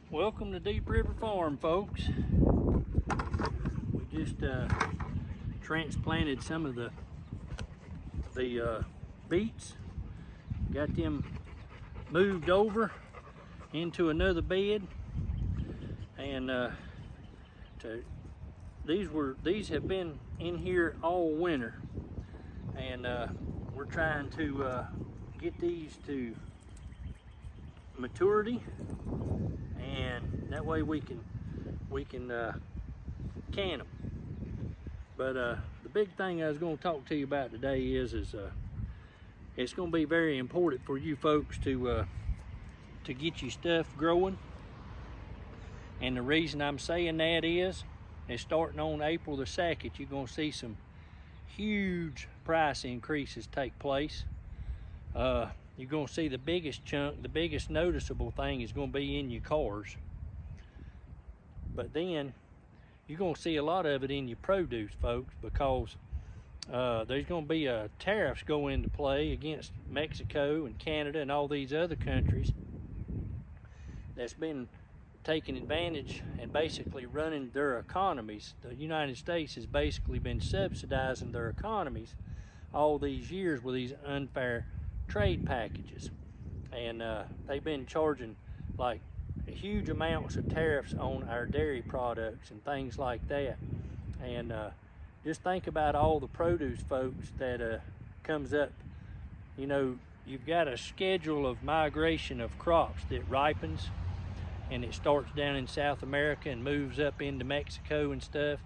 Welcome to Deep River Farm, folks. We just transplanted some of the beets, got them moved over into another bed, and these have been in here all winter, and we're trying to get these to maturity, and that way we can can them. But the big thing I was going to talk to you about today is it's going to be very important for you folks to get your stuff growing. And the reason I'm saying that is starting on April the 2nd, you're going to see some huge price increases take place. You're going to see the biggest chunk, the biggest noticeable thing is going to be in your cars. But then you're going to see a lot of it in your produce, folks, because there's going to be tariffs go into play against Mexico and Canada and all these other countries that's been taking advantage and basically running their economies. The United States has basically been subsidizing their economies all these years with these unfair trade packages, and they've been charging like huge amounts of tariffs on our dairy products and things like that. And just think about all the produce, folks, that comes up. You know, you've got a schedule of migration of crops that ripens, and it starts down in South America and moves up into Mexico and stuff,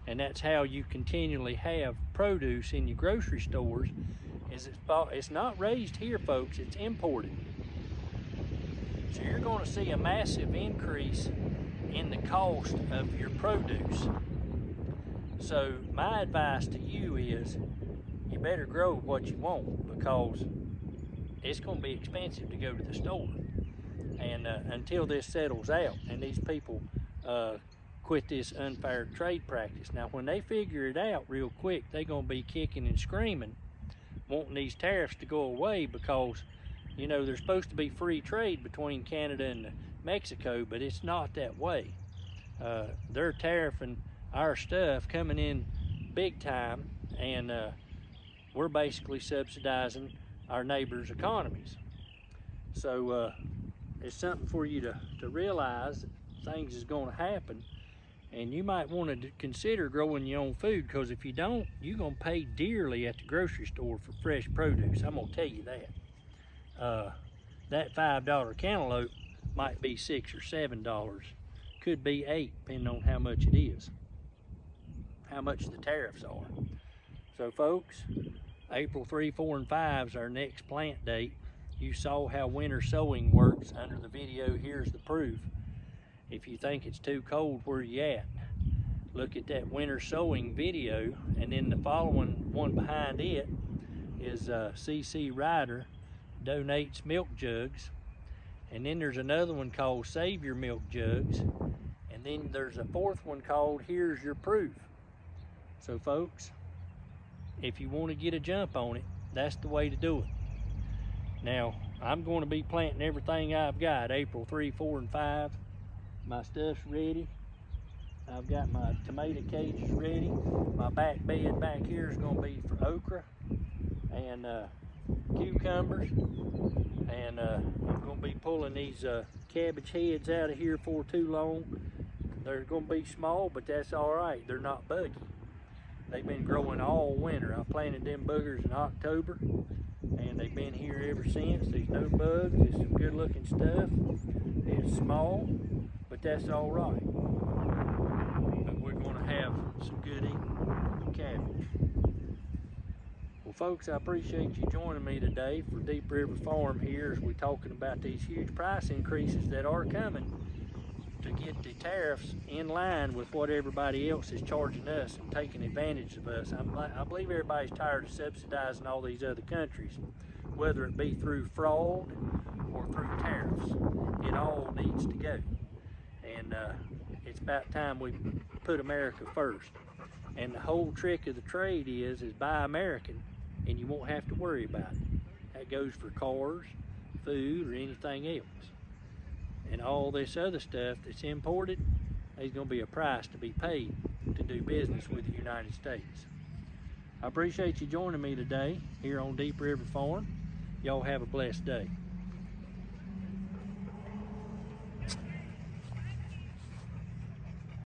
and that's how you continually have produce in your grocery stores. It's not raised here, folks, it's imported. So you're going to see a massive increase in the cost of your produce. So my advice to you is you better grow what you want, because it's going to be expensive to go to the store. And until this settles out and these people quit this unfair trade practice. Now when they figure it out real quick, they're going to be kicking and screaming, wanting these tariffs to go away, because you know there's supposed to be free trade between Canada and Mexico, but it's not that way. They're tariffing our stuff coming in big time, and we're basically subsidizing our neighbors' economies. So it's something for you to realize that things is going to happen, and you might want to consider growing your own food, because if you don't, you're going to pay dearly at the grocery store for fresh produce. I'm going to tell you that. That $5 cantaloupe might be $6 or $7, could be $8, depending on how much it is, how much the tariffs are. So folks, April 3, 4, and 5 is our next plant date. You saw how winter sowing works under the video. Here's the proof. If you think it's too cold, where you at? Look at that winter sowing video, and then the following one behind it is CC Ryder donates milk jugs, and then there's another one called Save Your Milk Jugs, and then there's a fourth one called Here's Your Proof. So folks, if you want to get a jump on it, that's the way to do it. Now I'm going to be planting everything I've got April 3, 4, and 5. My stuff's ready. I've got my tomato cages ready. My back bed back here is going to be for okra and cucumbers, and I'm going to be pulling these cabbage heads out of here for too long. They're going to be small, but that's all right. They're not buggy. They've been growing all winter. I planted them boogers in October, and they've been here ever since. There's no bugs. It's some good looking stuff. It's small, but that's all right. But we're going to have some good eating cabbage. Well folks, I appreciate you joining me today for Deep River Farm here, as we're talking about these huge price increases that are coming to get the tariffs in line with what everybody else is charging us and taking advantage of us. I believe everybody's tired of subsidizing all these other countries, whether it be through fraud or through tariffs. It all needs to go. And it's about time we put America first. And the whole trick of the trade is buy American, and you won't have to worry about it. That goes for cars, food, or anything else. and all this other stuff that's imported, there's going to be a price to be paid to do business with the United States. I appreciate you joining me today here on Deep River Farm. Y'all have a blessed day.